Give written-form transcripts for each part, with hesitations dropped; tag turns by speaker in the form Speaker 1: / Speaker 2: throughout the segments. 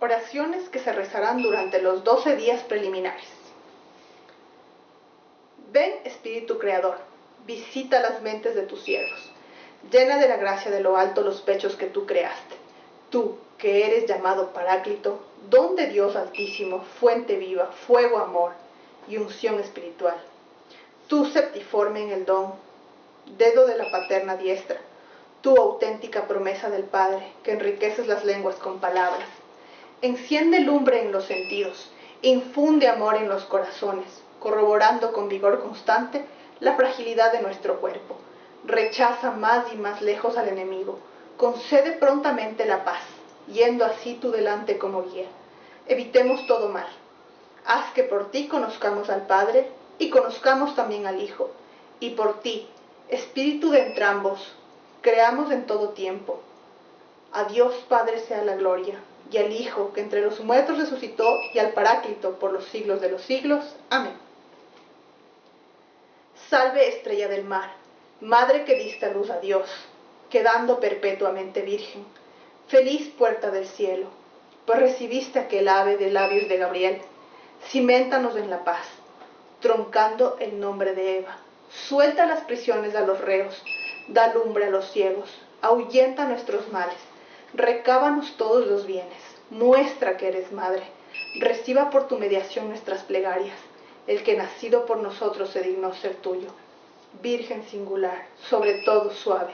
Speaker 1: Oraciones que se rezarán durante los 12 días preliminares. Ven, Espíritu Creador, visita las mentes de tus siervos. Llena de la gracia de lo alto los pechos que tú creaste. Tú, que eres llamado Paráclito, don de Dios Altísimo, fuente viva, fuego, amor y unción espiritual. Tú, septiforme en el don, dedo de la paterna diestra, tú, auténtica promesa del Padre, que enriqueces las lenguas con palabras. Enciende lumbre en los sentidos, infunde amor en los corazones, corroborando con vigor constante la fragilidad de nuestro cuerpo. Rechaza más y más lejos al enemigo, concede prontamente la paz, yendo así tú delante como guía. Evitemos todo mal. Haz que por ti conozcamos al Padre y conozcamos también al Hijo, y por ti, Espíritu de entrambos, creamos en todo tiempo. A Dios Padre sea la gloria, y al Hijo, que entre los muertos resucitó, y al Paráclito por los siglos de los siglos. Amén. Salve, estrella del mar, madre que diste a luz a Dios, quedando perpetuamente virgen. Feliz puerta del cielo, pues recibiste aquel ave de labios de Gabriel. Ciméntanos en la paz, troncando el nombre de Eva. Suelta las prisiones a los reos, da lumbre a los ciegos, ahuyenta nuestros males. Recábanos todos los bienes, muestra que eres madre, reciba por tu mediación nuestras plegarias, el que nacido por nosotros se dignó ser tuyo. Virgen singular, sobre todo suave,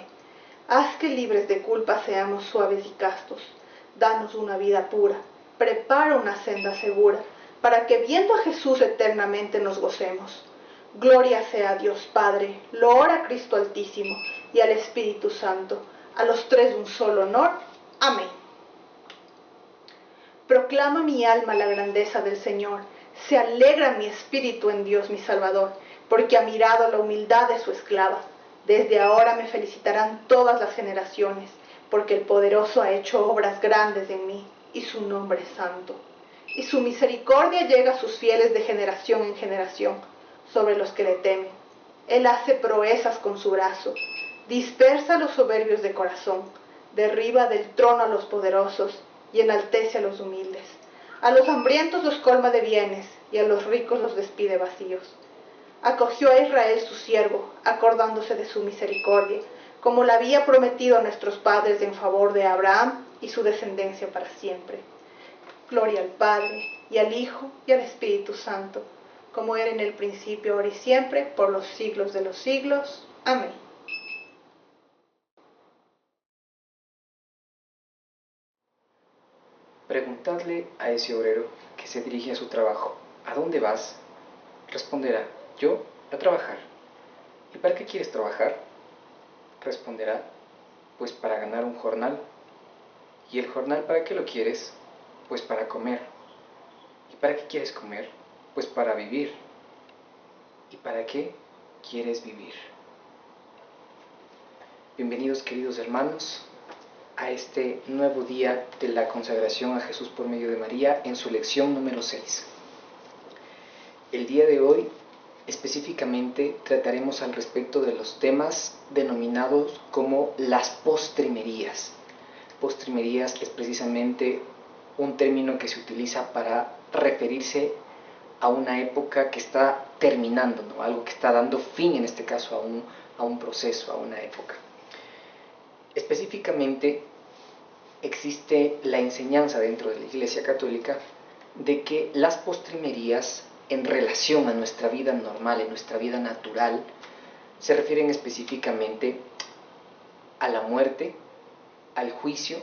Speaker 1: haz que libres de culpa seamos suaves y castos, danos una vida pura, prepara una senda segura, para que viendo a Jesús eternamente nos gocemos. Gloria sea a Dios Padre, loor a Cristo Altísimo y al Espíritu Santo, a los tres un solo honor. Amén. Proclama mi alma la grandeza del Señor, se alegra mi espíritu en Dios mi Salvador, porque ha mirado la humildad de su esclava. Desde ahora me felicitarán todas las generaciones, porque el Poderoso ha hecho obras grandes en mí, y su nombre es santo. Y su misericordia llega a sus fieles de generación en generación, sobre los que le temen. Él hace proezas con su brazo, dispersa a los soberbios de corazón, derriba del trono a los poderosos y enaltece a los humildes. A los hambrientos los colma de bienes y a los ricos los despide vacíos. Acogió a Israel su siervo, acordándose de su misericordia, como la había prometido a nuestros padres en favor de Abraham y su descendencia para siempre. Gloria al Padre, y al Hijo, y al Espíritu Santo, como era en el principio, ahora y siempre, por los siglos de los siglos. Amén.
Speaker 2: Preguntadle a ese obrero que se dirige a su trabajo, ¿a dónde vas? Responderá, yo, a trabajar. ¿Y para qué quieres trabajar? Responderá, pues para ganar un jornal. ¿Y el jornal para qué lo quieres? Pues para comer. ¿Y para qué quieres comer? Pues para vivir. ¿Y para qué quieres vivir? Bienvenidos, queridos hermanos, a este nuevo día de la consagración a Jesús por medio de María en su lección número 6. El día de hoy específicamente trataremos al respecto de los temas denominados como las postrimerías. Postrimerías es precisamente un término que se utiliza para referirse a una época que está terminando, ¿no? Algo que está dando fin, en este caso, a un proceso, a una época. Específicamente, existe la enseñanza dentro de la Iglesia Católica de que las postrimerías en relación a nuestra vida normal, en nuestra vida natural, se refieren específicamente a la muerte, al juicio,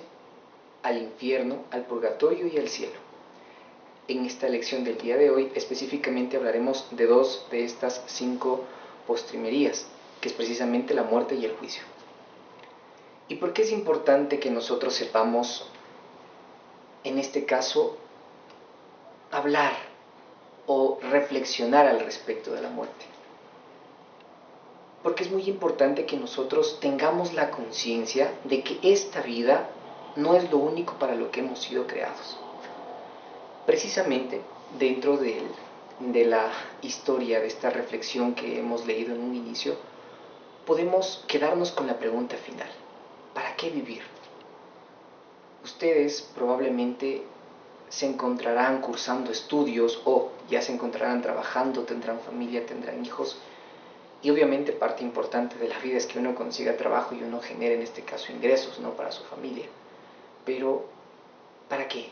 Speaker 2: al infierno, al purgatorio y al cielo. En esta lección del día de hoy específicamente hablaremos de dos de estas 5 postrimerías, que es precisamente la muerte y el juicio. ¿Y por qué es importante que nosotros sepamos, en este caso, hablar o reflexionar al respecto de la muerte? Porque es muy importante que nosotros tengamos la conciencia de que esta vida no es lo único para lo que hemos sido creados. Precisamente dentro de la historia, de esta reflexión que hemos leído en un inicio, podemos quedarnos con la pregunta final: ¿para qué vivir? Ustedes probablemente se encontrarán cursando estudios o ya se encontrarán trabajando, tendrán familia, tendrán hijos. Y obviamente parte importante de la vida es que uno consiga trabajo y uno genere en este caso ingresos, ¿no?, para su familia. Pero, ¿para qué?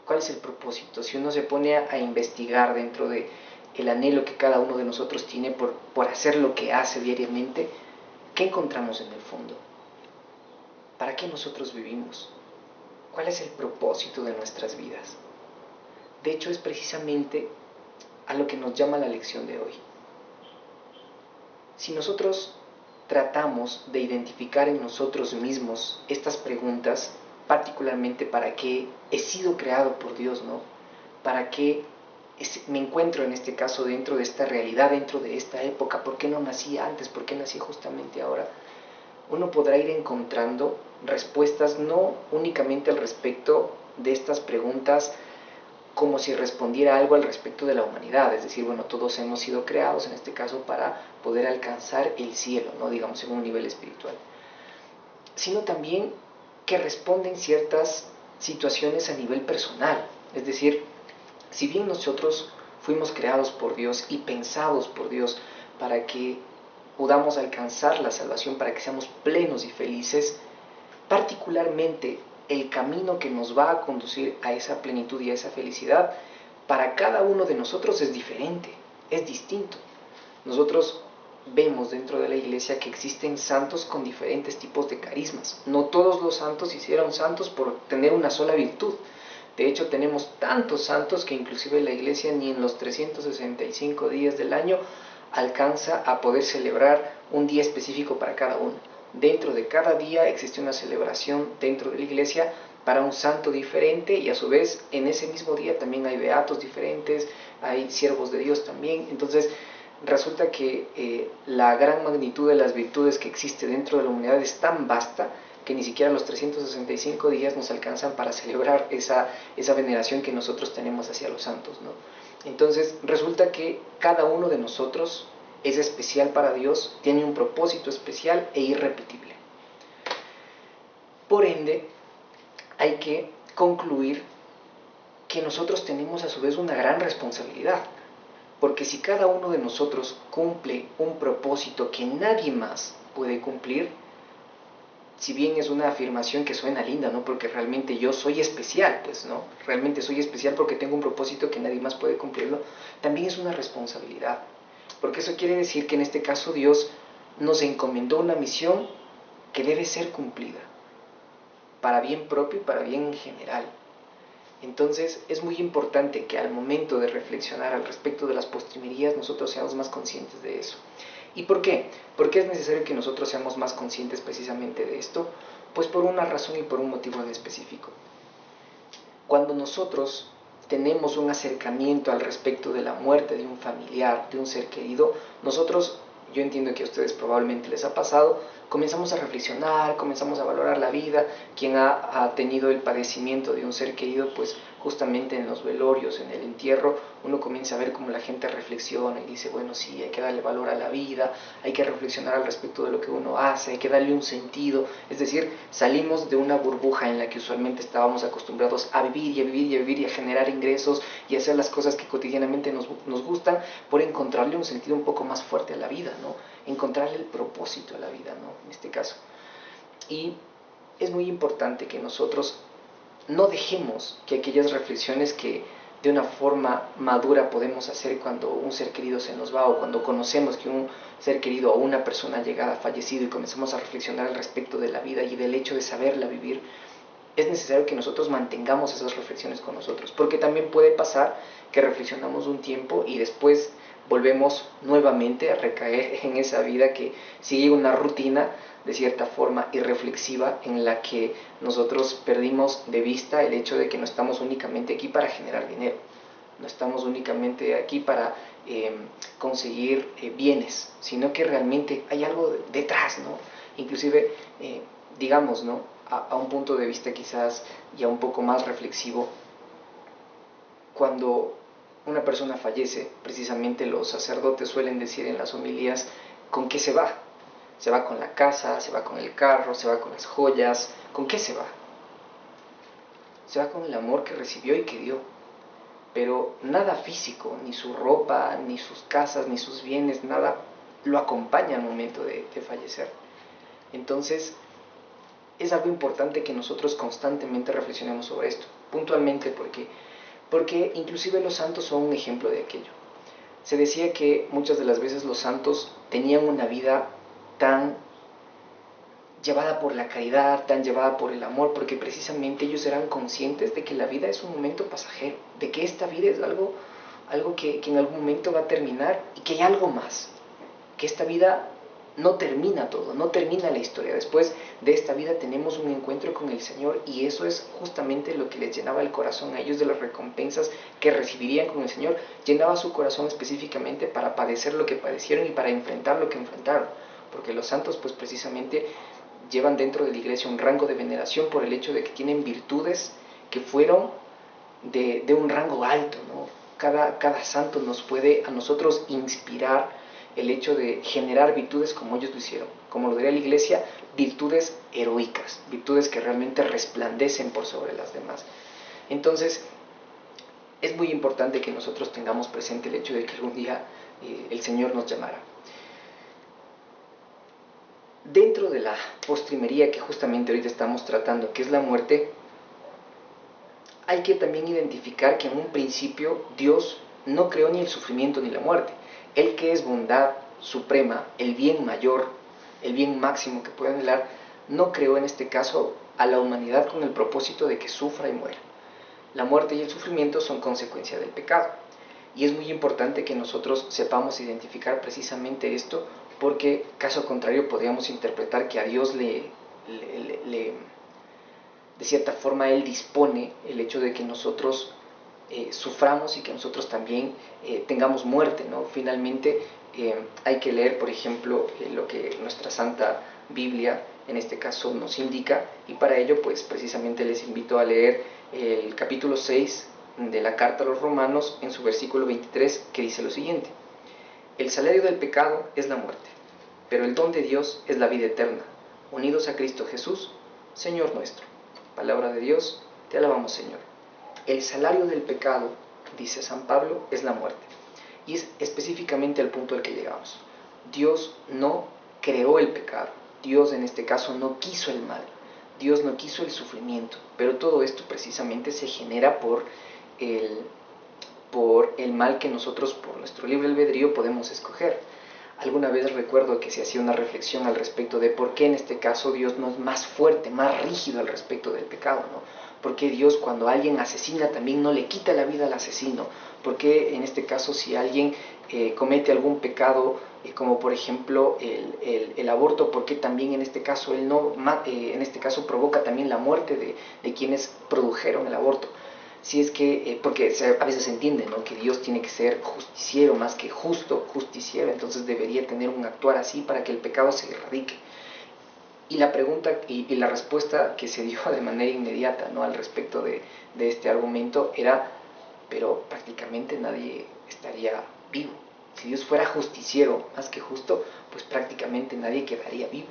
Speaker 2: ¿Cuál es el propósito? Si uno se pone a investigar dentro de el anhelo que cada uno de nosotros tiene por hacer lo que hace diariamente, ¿qué encontramos en el fondo? ¿Para qué nosotros vivimos? ¿Cuál es el propósito de nuestras vidas? De hecho, es precisamente a lo que nos llama la lección de hoy. Si nosotros tratamos de identificar en nosotros mismos estas preguntas, particularmente para qué he sido creado por Dios, ¿no? ¿Para qué me encuentro en este caso dentro de esta realidad, dentro de esta época? ¿Por qué no nací antes? ¿Por qué nací justamente ahora? Uno podrá ir encontrando respuestas no únicamente al respecto de estas preguntas como si respondiera algo al respecto de la humanidad, es decir, bueno, todos hemos sido creados en este caso para poder alcanzar el cielo, ¿no?, digamos en un nivel espiritual, sino también que responden ciertas situaciones a nivel personal, es decir, si bien nosotros fuimos creados por Dios y pensados por Dios para que podamos alcanzar la salvación, para que seamos plenos y felices, particularmente el camino que nos va a conducir a esa plenitud y a esa felicidad, para cada uno de nosotros es diferente, es distinto. Nosotros vemos dentro de la iglesia que existen santos con diferentes tipos de carismas. No todos los santos se hicieron santos por tener una sola virtud. De hecho, tenemos tantos santos que inclusive la iglesia ni en los 365 días del año alcanza a poder celebrar un día específico para cada uno. Dentro de cada día existe una celebración dentro de la iglesia para un santo diferente, y a su vez en ese mismo día también hay beatos diferentes, hay siervos de Dios también. Entonces resulta que la gran magnitud de las virtudes que existe dentro de la humanidad es tan vasta que ni siquiera los 365 días nos alcanzan para celebrar esa veneración que nosotros tenemos hacia los santos, ¿no? Entonces resulta que cada uno de nosotros es especial para Dios, tiene un propósito especial e irrepetible. Por ende, hay que concluir que nosotros tenemos a su vez una gran responsabilidad, porque si cada uno de nosotros cumple un propósito que nadie más puede cumplir, si bien es una afirmación que suena linda, ¿no?, porque realmente yo soy especial, pues, ¿no?, realmente soy especial porque tengo un propósito que nadie más puede cumplirlo, también es una responsabilidad, porque eso quiere decir que en este caso Dios nos encomendó una misión que debe ser cumplida, para bien propio y para bien en general. Entonces es muy importante que al momento de reflexionar al respecto de las postrimerías nosotros seamos más conscientes de eso. ¿Y por qué? ¿Por qué es necesario que nosotros seamos más conscientes precisamente de esto? Pues por una razón y por un motivo en específico. Cuando nosotros tenemos un acercamiento al respecto de la muerte de un familiar, de un ser querido, nosotros, yo entiendo que a ustedes probablemente les ha pasado, comenzamos a reflexionar, comenzamos a valorar la vida. Quien ha tenido el padecimiento de un ser querido, pues justamente en los velorios, en el entierro, uno comienza a ver cómo la gente reflexiona y dice, bueno, sí, hay que darle valor a la vida, hay que reflexionar al respecto de lo que uno hace, hay que darle un sentido. Es decir, salimos de una burbuja en la que usualmente estábamos acostumbrados a vivir y a vivir y a vivir y a generar ingresos y a hacer las cosas que cotidianamente nos gustan, por encontrarle un sentido un poco más fuerte a la vida, ¿no? Encontrarle el propósito a la vida, ¿no?, en este caso. Y es muy importante que nosotros no dejemos que aquellas reflexiones que de una forma madura podemos hacer cuando un ser querido se nos va, o cuando conocemos que un ser querido o una persona llegada ha fallecido y comenzamos a reflexionar al respecto de la vida y del hecho de saberla vivir, es necesario que nosotros mantengamos esas reflexiones con nosotros, porque también puede pasar que reflexionamos un tiempo y después volvemos nuevamente a recaer en esa vida que sigue una rutina de cierta forma irreflexiva, en la que nosotros perdimos de vista el hecho de que no estamos únicamente aquí para generar dinero, no estamos únicamente aquí para conseguir bienes, sino que realmente hay algo detrás, ¿no? Inclusive, digamos, ¿no?, a un punto de vista quizás ya un poco más reflexivo, cuando una persona fallece, precisamente los sacerdotes suelen decir en las homilías con qué se va. Se va con la casa, se va con el carro, se va con las joyas. ¿Con qué se va? se va con el amor que recibió y que dio. Pero nada físico, ni su ropa, ni sus casas, ni sus bienes, nada lo acompaña al momento de fallecer. Entonces, es algo importante que nosotros constantemente reflexionemos sobre esto, puntualmente porque inclusive los santos son un ejemplo de aquello. Se decía que muchas de las veces los santos tenían una vida tan llevada por la caridad, tan llevada por el amor, porque precisamente ellos eran conscientes de que la vida es un momento pasajero, de que esta vida es algo que en algún momento va a terminar y que hay algo más, que esta vida no termina todo, no termina la historia. Después de esta vida tenemos un encuentro con el Señor, y eso es justamente lo que les llenaba el corazón a ellos de las recompensas que recibirían con el Señor. Llenaba su corazón específicamente para padecer lo que padecieron y para enfrentar lo que enfrentaron, porque los santos pues precisamente llevan dentro de la iglesia un rango de veneración por el hecho de que tienen virtudes que fueron de un rango alto, ¿no? Cada santo nos puede a nosotros inspirar el hecho de generar virtudes como ellos lo hicieron, como lo diría la iglesia, virtudes heroicas, virtudes que realmente resplandecen por sobre las demás. Entonces, es muy importante que nosotros tengamos presente el hecho de que algún día el Señor nos llamará. Dentro de la postrimería que justamente ahorita estamos tratando, que es la muerte, hay que también identificar que en un principio Dios no creó ni el sufrimiento ni la muerte. Él, que es bondad suprema, el bien mayor, el bien máximo que puede anhelar, no creó en este caso a la humanidad con el propósito de que sufra y muera. La muerte y el sufrimiento son consecuencia del pecado. Y es muy importante que nosotros sepamos identificar precisamente esto, porque caso contrario podríamos interpretar que a Dios de cierta forma Él dispone el hecho de que nosotros suframos y que nosotros también tengamos muerte, ¿no? Finalmente hay que leer, por ejemplo, lo que nuestra Santa Biblia en este caso nos indica, y para ello pues precisamente les invito a leer el capítulo 6 de la carta a los Romanos en su versículo 23, que dice lo siguiente: el salario del pecado es la muerte, pero el don de Dios es la vida eterna, unidos a Cristo Jesús, Señor nuestro. Palabra de Dios, te alabamos, Señor. El salario del pecado, dice San Pablo, es la muerte. Y es específicamente el punto al que llegamos. Dios no creó el pecado. Dios en este caso no quiso el mal. Dios no quiso el sufrimiento. Pero todo esto precisamente se genera por el mal que nosotros, por nuestro libre albedrío, podemos escoger. Alguna vez recuerdo que se hacía una reflexión al respecto de por qué en este caso Dios no es más fuerte, más rígido al respecto del pecado, ¿no? ¿Por qué Dios, cuando alguien asesina, también no le quita la vida al asesino? ¿Por qué en este caso, si alguien comete algún pecado, como por ejemplo el aborto, por qué también en este caso él no en este caso provoca también la muerte de quienes produjeron el aborto? Si es que, porque a veces se entiende, ¿no?, que Dios tiene que ser justiciero más que justo, justiciero, entonces debería tener un actuar así para que el pecado se erradique. Y la pregunta y la respuesta que se dio de manera inmediata, ¿no?, al respecto de este argumento era: pero prácticamente nadie estaría vivo. Si Dios fuera justiciero más que justo, pues prácticamente nadie quedaría vivo,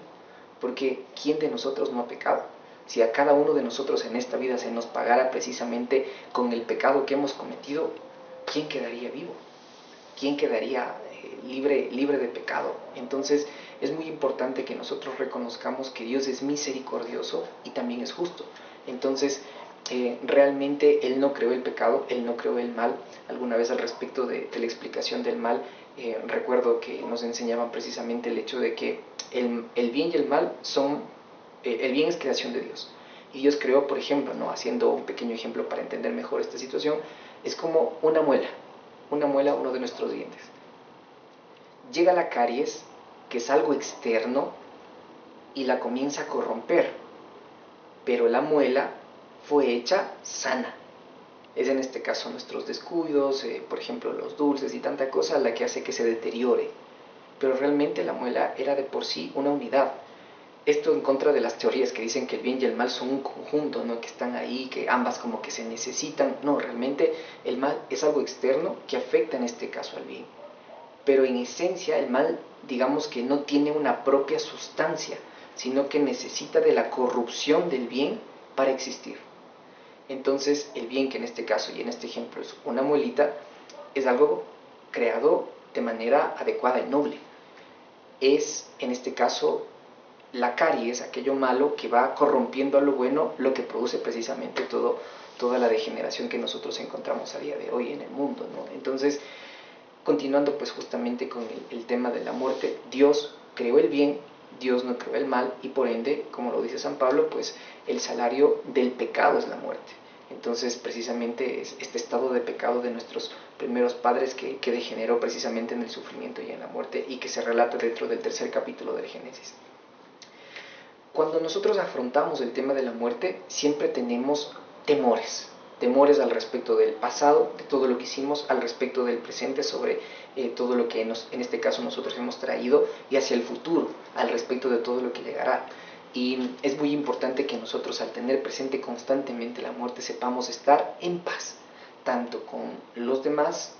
Speaker 2: porque ¿quién de nosotros no ha pecado? Si a cada uno de nosotros en esta vida se nos pagara precisamente con el pecado que hemos cometido, ¿quién quedaría vivo? ¿Quién quedaría libre de pecado? Entonces es muy importante que nosotros reconozcamos que Dios es misericordioso y también es justo. Entonces realmente Él no creó el pecado, Él no creó el mal. Alguna vez al respecto de la explicación del mal, recuerdo que nos enseñaban precisamente el hecho de que el bien y el mal son... el bien es creación de Dios, y Dios creó, por ejemplo, ¿no?, haciendo un pequeño ejemplo para entender mejor esta situación, es como una muela, uno de nuestros dientes. Llega la caries, que es algo externo, y la comienza a corromper, pero la muela fue hecha sana. Es en este caso nuestros descuidos, por ejemplo los dulces y tanta cosa, la que hace que se deteriore, pero realmente la muela era de por sí una unidad. Esto en contra de las teorías que dicen que el bien y el mal son un conjunto, ¿no?, que están ahí, que ambas como que se necesitan. No, realmente el mal es algo externo que afecta en este caso al bien. Pero en esencia el mal, digamos que no tiene una propia sustancia, sino que necesita de la corrupción del bien para existir. Entonces, el bien, que en este caso y en este ejemplo es una muelita, es algo creado de manera adecuada y noble. Es, en este caso, la caries, aquello malo que va corrompiendo a lo bueno, lo que produce precisamente toda la degeneración que nosotros encontramos a día de hoy en el mundo, ¿no? Entonces, continuando pues justamente con el tema de la muerte, Dios creó el bien, Dios no creó el mal, y por ende, como lo dice San Pablo, pues el salario del pecado es la muerte. Entonces, precisamente es este estado de pecado de nuestros primeros padres que degeneró precisamente en el sufrimiento y en la muerte, y que se relata dentro del 3er capítulo del Génesis. Cuando nosotros afrontamos el tema de la muerte, siempre tenemos temores al respecto del pasado, de todo lo que hicimos, al respecto del presente, sobre todo lo que en este caso nosotros hemos traído, y hacia el futuro, al respecto de todo lo que llegará. Y es muy importante que nosotros, al tener presente constantemente la muerte, sepamos estar en paz, tanto con los demás,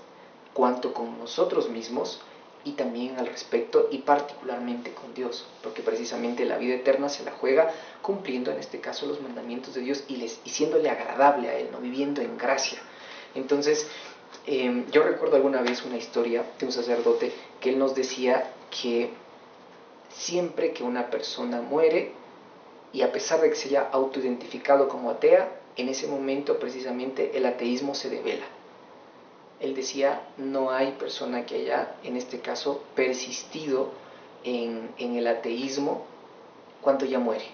Speaker 2: cuanto con nosotros mismos, y también al respecto y particularmente con Dios, porque precisamente la vida eterna se la juega cumpliendo en este caso los mandamientos de Dios y siéndole agradable a Él, ¿no? Viviendo en gracia. Entonces, yo recuerdo alguna vez una historia de un sacerdote que él nos decía que siempre que una persona muere, y a pesar de que se haya autoidentificado como atea, en ese momento precisamente el ateísmo se devela. Él decía, no hay persona que haya, en este caso, persistido en el ateísmo cuando ya muere.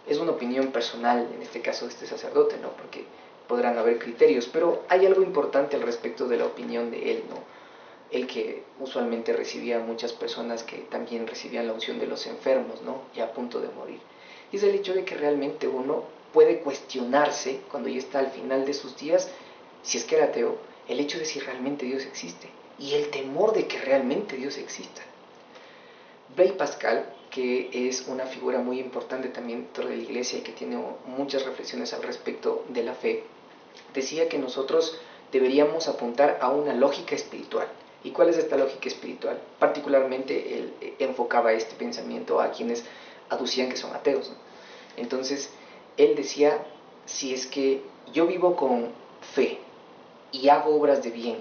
Speaker 2: Es una opinión personal, en este caso de este sacerdote, ¿no? Porque podrán haber criterios, pero hay algo importante al respecto de la opinión de él, ¿no? Él, que usualmente recibía a muchas personas que también recibían la unción de los enfermos, ¿no? Ya a punto de morir. Y es el hecho de que realmente uno puede cuestionarse, cuando ya está al final de sus días, si es que era ateo, el hecho de si realmente Dios existe y el temor de que realmente Dios exista. Blaise Pascal, que es una figura muy importante también dentro de la Iglesia y que tiene muchas reflexiones al respecto de la fe, decía que nosotros deberíamos apuntar a una lógica espiritual. ¿Y cuál es esta lógica espiritual? Particularmente él enfocaba este pensamiento a quienes aducían que son ateos, ¿no? Entonces, él decía, si es que yo vivo con fe y hago obras de bien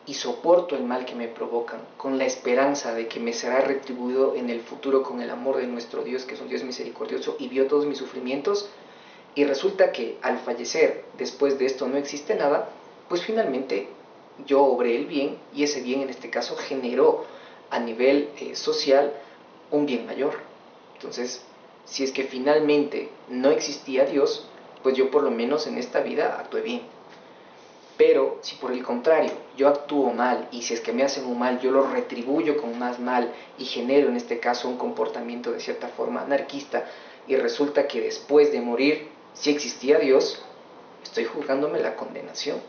Speaker 2: y soporto el mal que me provocan, con la esperanza de que me será retribuido en el futuro con el amor de nuestro Dios, que es un Dios misericordioso y vio todos mis sufrimientos, y resulta que al fallecer después de esto no existe nada, pues finalmente yo obré el bien, y ese bien en este caso generó a nivel social un bien mayor. Entonces, si es que finalmente no existía Dios, pues yo por lo menos en esta vida actué bien. Pero si por el contrario yo actúo mal, y si es que me hacen un mal, yo lo retribuyo con más mal y genero en este caso un comportamiento de cierta forma anarquista, y resulta que después de morir si existía Dios, estoy juzgándome la condenación.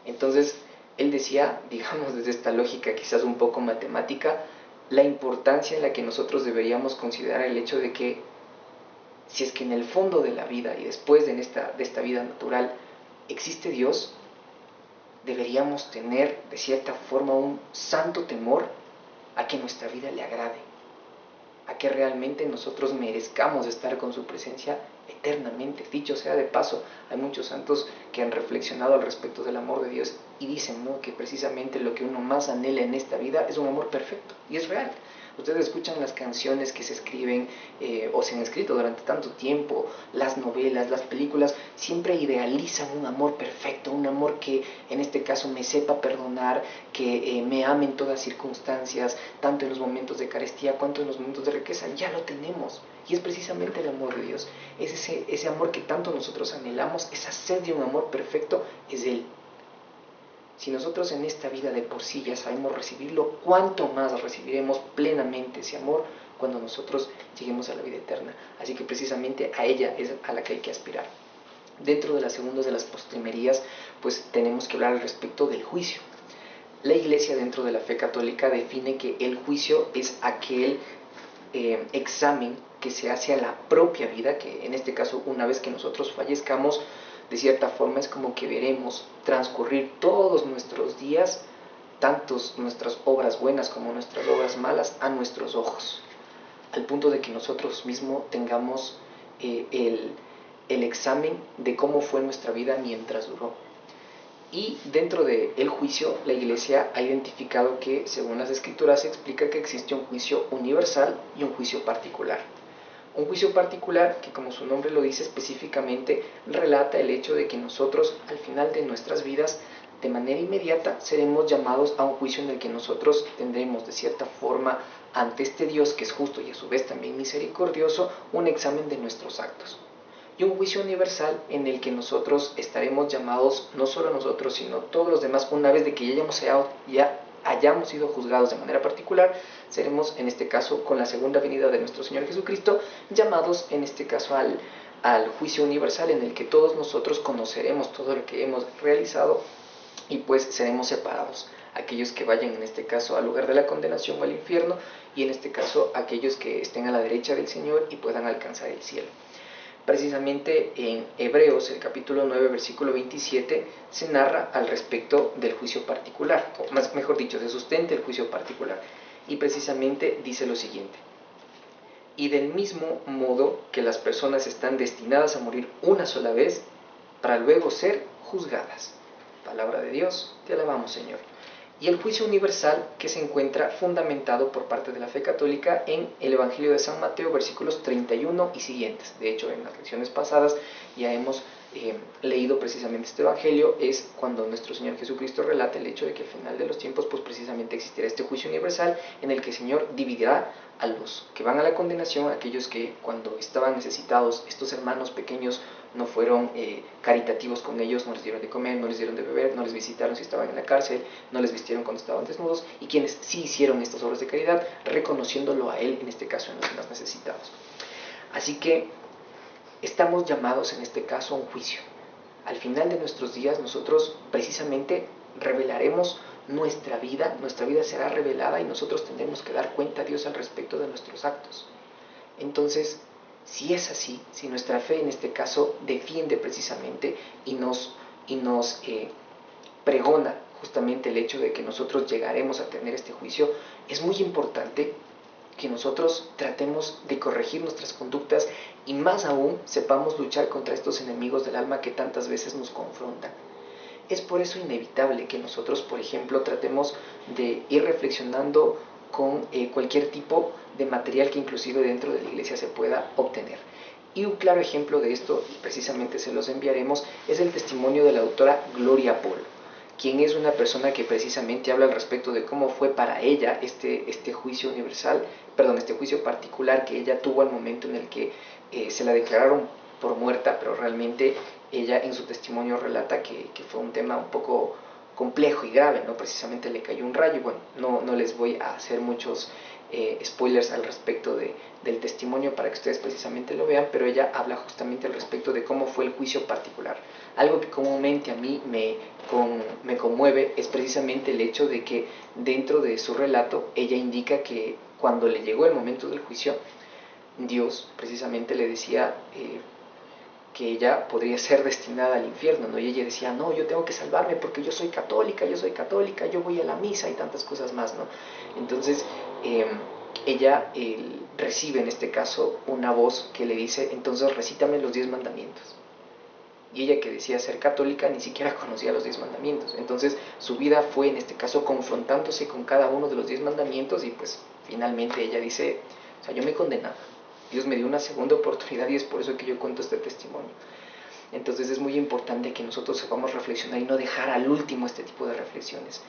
Speaker 2: Entonces él decía, digamos desde esta lógica quizás un poco matemática, la importancia en la que nosotros deberíamos considerar el hecho de que si es que en el fondo de la vida y después de esta vida natural existe Dios, deberíamos tener de cierta forma un santo temor a que nuestra vida le agrade, a que realmente nosotros merezcamos estar con su presencia eternamente. Dicho sea de paso, hay muchos santos que han reflexionado al respecto del amor de Dios y dicen, ¿no?, que precisamente lo que uno más anhela en esta vida es un amor perfecto, y es real. Ustedes escuchan las canciones que se escriben o se han escrito durante tanto tiempo, las novelas, las películas, siempre idealizan un amor perfecto, un amor que en este caso me sepa perdonar, que me ame en todas circunstancias, tanto en los momentos de carestía cuanto en los momentos de riqueza. Ya lo tenemos, y es precisamente el amor de Dios. Es ese amor que tanto nosotros anhelamos, esa sed de un amor perfecto, es Él. Si nosotros en esta vida de por sí ya sabemos recibirlo, ¿cuánto más recibiremos plenamente ese amor cuando nosotros lleguemos a la vida eterna? Así que precisamente a ella es a la que hay que aspirar. Dentro de las segundas de las postrimerías, pues tenemos que hablar al respecto del juicio. La Iglesia, dentro de la fe católica, define que el juicio es aquel examen que se hace a la propia vida, que en este caso, una vez que nosotros fallezcamos, de cierta forma es como que veremos transcurrir todos nuestros días, tanto nuestras obras buenas como nuestras obras malas, a nuestros ojos, al punto de que nosotros mismos tengamos el el examen de cómo fue nuestra vida mientras duró. Y dentro del juicio, la Iglesia ha identificado que, según las Escrituras, se explica que existe un juicio universal y un juicio particular. Un juicio particular que, como su nombre lo dice, específicamente relata el hecho de que nosotros, al final de nuestras vidas, de manera inmediata, seremos llamados a un juicio en el que nosotros tendremos, de cierta forma, ante este Dios que es justo y a su vez también misericordioso, un examen de nuestros actos. Y un juicio universal en el que nosotros estaremos llamados, no solo nosotros, sino todos los demás, una vez de que ya hayamos sido juzgados de manera particular, seremos en este caso, con la segunda venida de nuestro Señor Jesucristo, llamados en este caso al juicio universal en el que todos nosotros conoceremos todo lo que hemos realizado y pues seremos separados. Aquellos que vayan en este caso al lugar de la condenación o al infierno, y en este caso aquellos que estén a la derecha del Señor y puedan alcanzar el cielo. Precisamente en Hebreos, el capítulo 9, versículo 27, se narra al respecto del juicio particular, o mejor dicho, se sustenta el juicio particular. Y precisamente dice lo siguiente: y del mismo modo que las personas están destinadas a morir una sola vez, para luego ser juzgadas. Palabra de Dios, te alabamos, Señor. Y el juicio universal, que se encuentra fundamentado por parte de la fe católica en el Evangelio de San Mateo, versículos 31 y siguientes. De hecho, en las lecciones pasadas ya hemos leído precisamente este Evangelio. Es cuando nuestro Señor Jesucristo relata el hecho de que al final de los tiempos, pues precisamente existirá este juicio universal en el que el Señor dividirá a los que van a la condenación, aquellos que cuando estaban necesitados, estos hermanos pequeños no fueron caritativos con ellos, no les dieron de comer, no les dieron de beber, no les visitaron si estaban en la cárcel, no les vistieron cuando estaban desnudos, y quienes sí hicieron estas obras de caridad, reconociéndolo a Él, en este caso en los más necesitados. Así que estamos llamados en este caso a un juicio. Al final de nuestros días nosotros precisamente revelaremos nuestra vida será revelada y nosotros tendremos que dar cuenta a Dios al respecto de nuestros actos. Entonces, si es así, si nuestra fe en este caso defiende precisamente y nos pregona justamente el hecho de que nosotros llegaremos a tener este juicio, es muy importante que nosotros tratemos de corregir nuestras conductas y más aún sepamos luchar contra estos enemigos del alma que tantas veces nos confrontan. Es por eso inevitable que nosotros, por ejemplo, tratemos de ir reflexionando con cualquier tipo de material que inclusive dentro de la iglesia se pueda obtener. Y un claro ejemplo de esto, y precisamente se los enviaremos, es el testimonio de la autora Gloria Polo, quien es una persona que precisamente habla al respecto de cómo fue para ella este juicio particular que ella tuvo al momento en el que se la declararon por muerta, pero realmente ella en su testimonio relata que fue un tema un poco complejo y grave, ¿no? Precisamente le cayó un rayo. Bueno, no les voy a hacer muchos spoilers al respecto del testimonio para que ustedes precisamente lo vean, pero ella habla justamente al respecto de cómo fue el juicio particular. Algo que comúnmente a mí me conmueve es precisamente el hecho de que dentro de su relato ella indica que cuando le llegó el momento del juicio, Dios precisamente le decía que ella podría ser destinada al infierno, ¿no? Y ella decía, no, yo tengo que salvarme porque yo soy católica, yo voy a la misa y tantas cosas más, ¿no? Entonces, ella recibe en este caso una voz que le dice, entonces recítame los 10 mandamientos. Y ella, que decía ser católica, ni siquiera conocía los 10 mandamientos. Entonces su vida fue en este caso confrontándose con cada uno de los 10 mandamientos y pues finalmente ella dice, o sea, yo me condenaba. Dios me dio una segunda oportunidad y es por eso que yo cuento este testimonio. Entonces es muy importante que nosotros sepamos reflexionar y no dejar al último este tipo de reflexiones.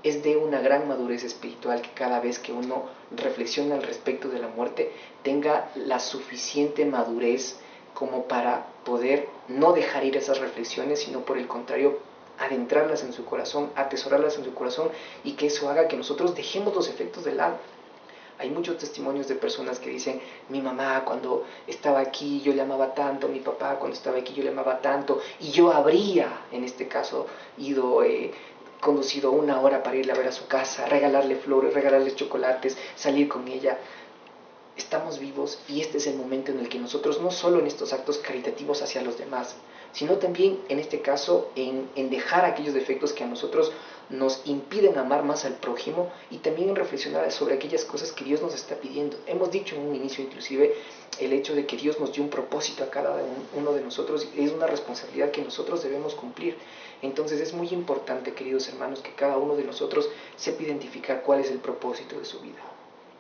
Speaker 2: Es de una gran madurez espiritual que cada vez que uno reflexiona al respecto de la muerte tenga la suficiente madurez como para poder no dejar ir esas reflexiones, sino por el contrario adentrarlas en su corazón, atesorarlas en su corazón, y que eso haga que nosotros dejemos los efectos del alma. Hay muchos testimonios de personas que dicen, mi mamá cuando estaba aquí yo le amaba tanto, mi papá cuando estaba aquí yo le amaba tanto, y yo habría, en este caso, conducido 1 hora para irle a ver a su casa, regalarle flores, regalarle chocolates, salir con ella. Estamos vivos y este es el momento en el que nosotros, no solo en estos actos caritativos hacia los demás, sino también, en este caso, en dejar aquellos defectos que a nosotros nos impiden amar más al prójimo, y también en reflexionar sobre aquellas cosas que Dios nos está pidiendo. Hemos dicho en un inicio inclusive el hecho de que Dios nos dio un propósito a cada uno de nosotros, y es una responsabilidad que nosotros debemos cumplir. Entonces es muy importante, queridos hermanos, que cada uno de nosotros sepa identificar cuál es el propósito de su vida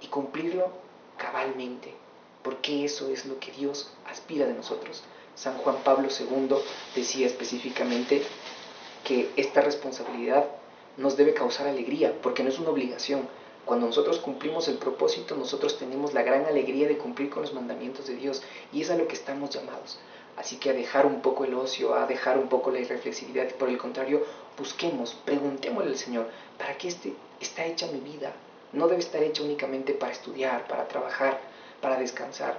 Speaker 2: y cumplirlo cabalmente, porque eso es lo que Dios aspira de nosotros. San Juan Pablo II decía específicamente que esta responsabilidad nos debe causar alegría, porque no es una obligación. Cuando nosotros cumplimos el propósito, nosotros tenemos la gran alegría de cumplir con los mandamientos de Dios, y es a lo que estamos llamados. Así que a dejar un poco el ocio, a dejar un poco la irreflexividad, y por el contrario, busquemos, preguntémosle al Señor, ¿para qué está hecha mi vida? No debe estar hecha únicamente para estudiar, para trabajar, para descansar.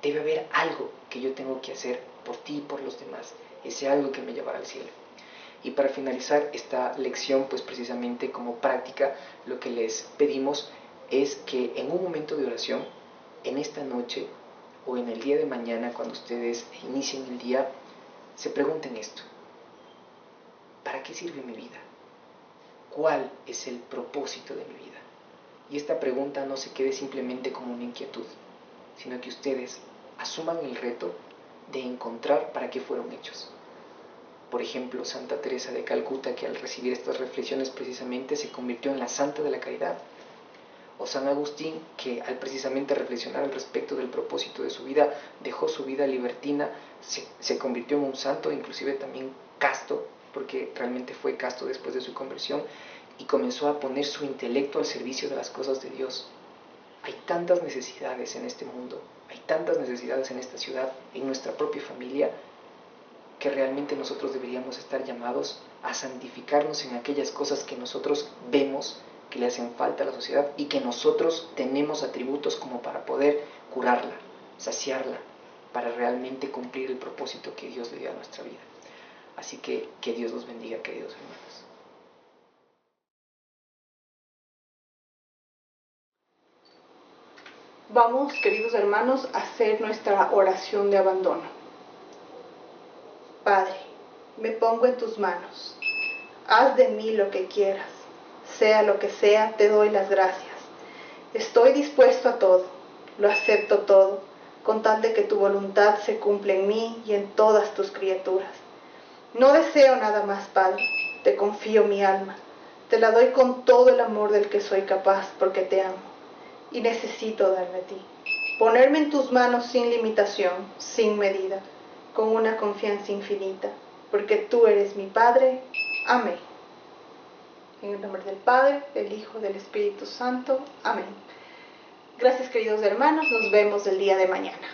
Speaker 2: Debe haber algo que yo tengo que hacer por ti y por los demás, ese algo que me llevará al cielo. Y para finalizar esta lección, pues precisamente como práctica, lo que les pedimos es que en un momento de oración, en esta noche o en el día de mañana, cuando ustedes inicien el día, se pregunten esto: ¿para qué sirve mi vida? ¿Cuál es el propósito de mi vida? Y esta pregunta no se quede simplemente como una inquietud, sino que ustedes asuman el reto de encontrar para qué fueron hechos. Por ejemplo, Santa Teresa de Calcuta, que al recibir estas reflexiones precisamente se convirtió en la santa de la caridad. O San Agustín, que al precisamente reflexionar al respecto del propósito de su vida, dejó su vida libertina, se convirtió en un santo, inclusive también casto, porque realmente fue casto después de su conversión, y comenzó a poner su intelecto al servicio de las cosas de Dios. Hay tantas necesidades en este mundo, hay tantas necesidades en esta ciudad, en nuestra propia familia, que realmente nosotros deberíamos estar llamados a santificarnos en aquellas cosas que nosotros vemos que le hacen falta a la sociedad, y que nosotros tenemos atributos como para poder curarla, saciarla, para realmente cumplir el propósito que Dios le dio a nuestra vida. Así que Dios los bendiga, queridos hermanos.
Speaker 1: Vamos, queridos hermanos, a hacer nuestra oración de abandono. Padre, me pongo en tus manos. Haz de mí lo que quieras. Sea lo que sea, te doy las gracias. Estoy dispuesto a todo, lo acepto todo, con tal de que tu voluntad se cumpla en mí y en todas tus criaturas. No deseo nada más, Padre, te confío mi alma, te la doy con todo el amor del que soy capaz, porque te amo, y necesito darme a ti. Ponerme en tus manos sin limitación, sin medida, con una confianza infinita, porque tú eres mi Padre. Amén. En el nombre del Padre, del Hijo, del Espíritu Santo. Amén. Gracias, queridos hermanos. Nos vemos el día de mañana.